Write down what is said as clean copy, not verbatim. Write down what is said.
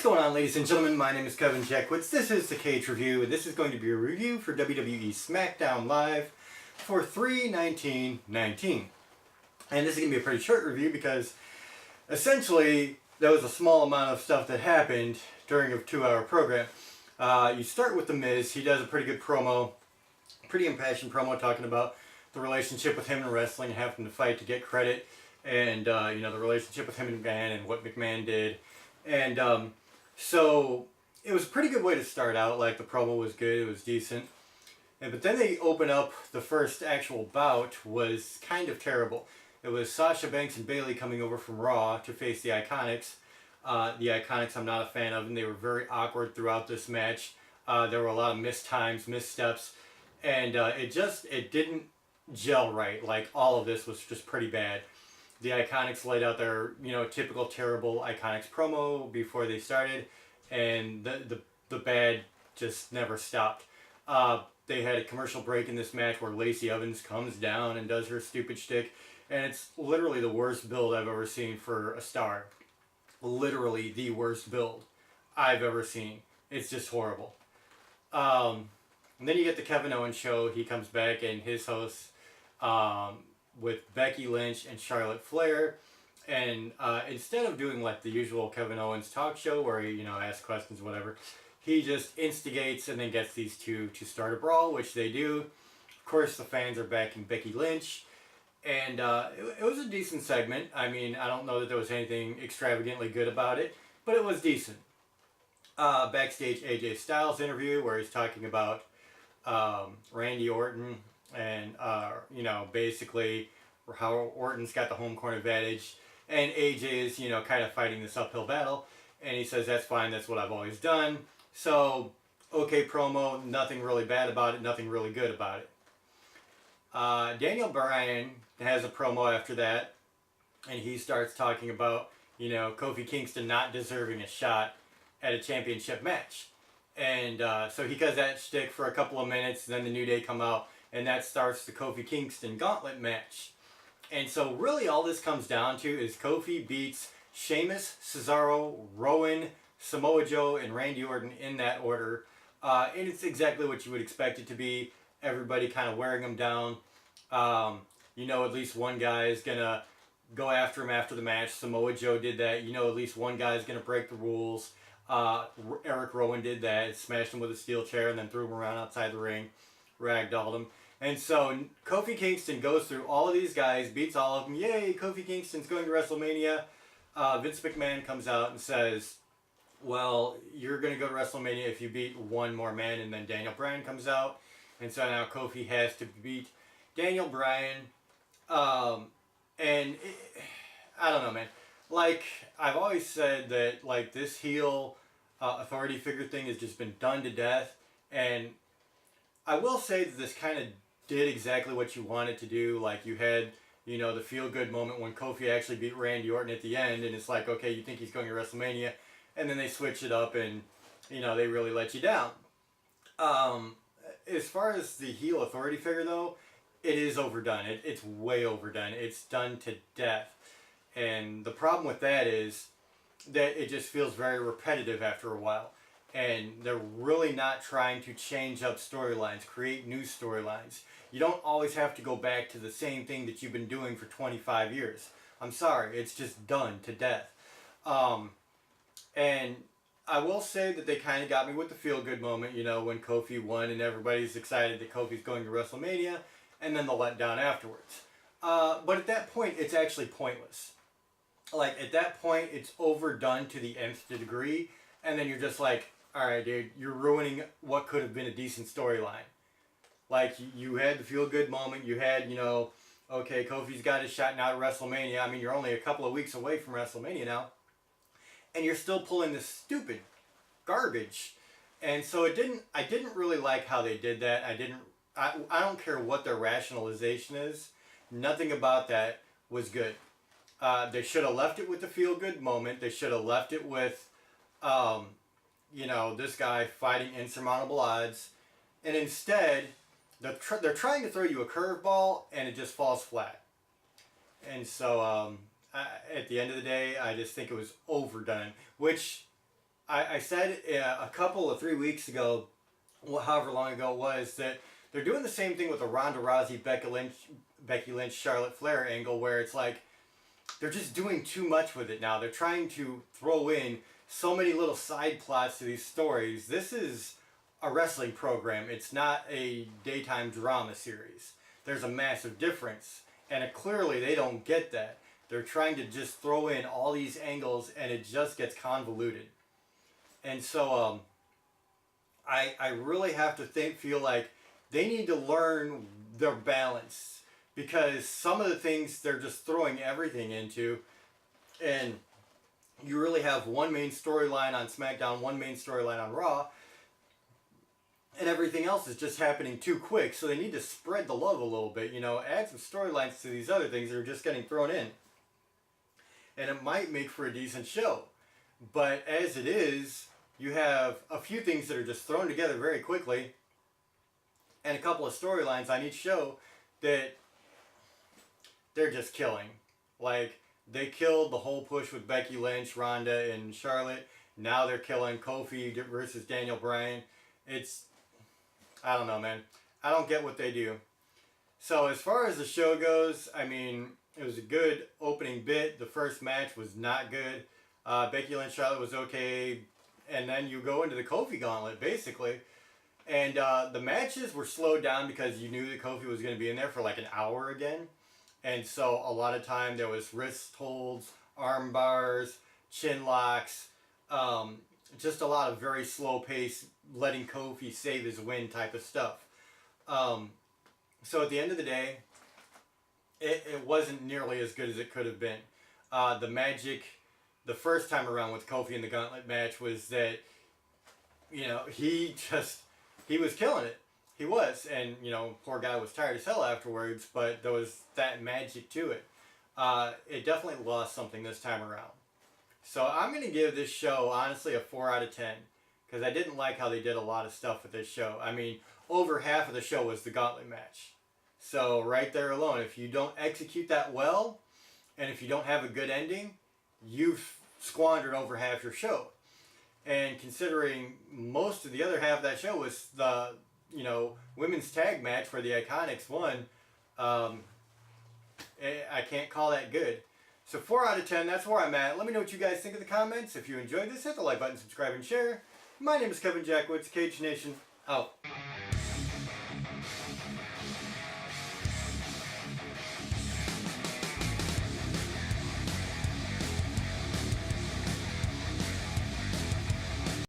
What's going on, ladies and gentlemen? My name is Kevin Jackwitz. This is the Kaged Review, and this is going to be a review for WWE SmackDown Live for 3/19/19. And this is going to be a pretty short review because essentially there was a small amount of stuff that happened during a 2-hour program. You start with The Miz. He does a pretty good promo, pretty impassioned promo talking about the relationship with him in wrestling, having to fight to get credit, and the relationship with him and McMahon and what McMahon did. And so it was a pretty good way to start out. Like, the promo was good, it was decent. But then they open up the first actual bout was kind of terrible. It was Sasha Banks and Bayley coming over from Raw to face the Iconics. The Iconics I'm not a fan of, and they were very awkward throughout this match. There were a lot of missed times, missteps, and it didn't gel right. Like, all of this was just pretty bad. The Iconics laid out their, typical terrible Iconics promo before they started, and the bad just never stopped. They had a commercial break in this match where Lacey Evans comes down and does her stupid shtick, and it's literally the worst build I've ever seen for a star. Literally the worst build I've ever seen. It's just horrible. And then you get the Kevin Owens show. He comes back, and his hosts, with Becky Lynch and Charlotte Flair, and instead of doing like the usual Kevin Owens talk show where he asks questions, whatever, he just instigates and then gets these two to start a brawl, which they do. Of course, the fans are backing Becky Lynch, and it was a decent segment. I mean, I don't know that there was anything extravagantly good about it, but it was decent. Backstage, AJ Styles interview where he's talking about Randy Orton, and basically how Orton's got the home court advantage, and AJ is kind of fighting this uphill battle, and he says that's fine, that's what I've always done. So okay promo, nothing really bad about it, nothing really good about it. Daniel Bryan has a promo after that, and he starts talking about Kofi Kingston not deserving a shot at a championship match, and so he does that shtick for a couple of minutes, and then the New Day come out, and that starts the Kofi Kingston gauntlet match. And so really all this comes down to is Kofi beats Sheamus, Cesaro, Rowan, Samoa Joe, and Randy Orton in that order. And it's exactly what you would expect it to be. Everybody kind of wearing him down. At least one guy is going to go after him after the match. Samoa Joe did that. At least one guy is going to break the rules. Eric Rowan did that. Smashed him with a steel chair and then threw him around outside the ring. Ragdolled him. And so Kofi Kingston goes through all of these guys, beats all of them. Yay, Kofi Kingston's going to WrestleMania. Vince McMahon comes out and says, well, you're going to go to WrestleMania if you beat one more man. And then Daniel Bryan comes out. And so now Kofi has to beat Daniel Bryan. I don't know, man. Like, I've always said that, like, this heel authority figure thing has just been done to death. And I will say that this kind of did exactly what you wanted to do. Like, you had, the feel-good moment when Kofi actually beat Randy Orton at the end, and it's like, okay, you think he's going to WrestleMania, and then they switch it up, and, they really let you down. As far as the heel authority figure, though, it is overdone. It's way overdone. It's done to death. And the problem with that is that it just feels very repetitive after a while. And they're really not trying to change up storylines, create new storylines. You don't always have to go back to the same thing that you've been doing for 25 years. I'm sorry, it's just done to death. And I will say that they kind of got me with the feel-good moment, when Kofi won and everybody's excited that Kofi's going to WrestleMania, and then the letdown afterwards. But at that point, it's actually pointless. Like, at that point, it's overdone to the nth degree, and then you're just like, alright, dude, you're ruining what could have been a decent storyline. Like, you had the feel-good moment, you had, okay, Kofi's got his shot now at WrestleMania. I mean, you're only a couple of weeks away from WrestleMania now. And you're still pulling this stupid garbage. And so I didn't really like how they did that. I don't care what their rationalization is. Nothing about that was good. They should have left it with the feel-good moment. They should have left it with, this guy fighting insurmountable odds. And instead, they're trying to throw you a curveball, and it just falls flat. And so, at the end of the day, I just think it was overdone. Which, I said a couple of 3 weeks ago, however long ago it was, that they're doing the same thing with the Ronda Rousey, Becky Lynch, Charlotte Flair angle, where it's like they're just doing too much with it now. They're trying to throw in so many little side plots to these stories. This is a wrestling program. It's not a daytime drama series. There's a massive difference, and clearly they don't get that. They're trying to just throw in all these angles, and it just gets convoluted. And so I really have to feel like they need to learn their balance, because some of the things they're just throwing everything into, and you really have one main storyline on SmackDown, one main storyline on Raw, and everything else is just happening too quick. So they need to spread the love a little bit, add some storylines to these other things that are just getting thrown in. And it might make for a decent show. But as it is, you have a few things that are just thrown together very quickly, and a couple of storylines on each show that they're just killing. Like, they killed the whole push with Becky Lynch, Ronda, and Charlotte. Now they're killing Kofi versus Daniel Bryan. I don't know, man. I don't get what they do. So as far as the show goes, I mean, it was a good opening bit. The first match was not good. Becky Lynch, Charlotte was okay. And then you go into the Kofi gauntlet, basically. And the matches were slowed down because you knew that Kofi was going to be in there for like an hour again. And so a lot of time there was wrist holds, arm bars, chin locks, just a lot of very slow pace, letting Kofi save his win type of stuff. So at the end of the day, it wasn't nearly as good as it could have been. The magic the first time around with Kofi in the gauntlet match was that, he was killing it. He was. And, poor guy was tired as hell afterwards, but there was that magic to it. It definitely lost something this time around. So I'm going to give this show, honestly, a 4 out of 10. Because I didn't like how they did a lot of stuff with this show. I mean, over half of the show was the gauntlet match. So right there alone, if you don't execute that well, and if you don't have a good ending, you've squandered over half your show. And considering most of the other half of that show was the, women's tag match where the Iconics won, I can't call that good. So 4 out of 10, that's where I'm at. Let me know what you guys think in the comments. If you enjoyed this, hit the like button, subscribe, and share. My name is Kevin Jackwoods, Kaged Nation, out.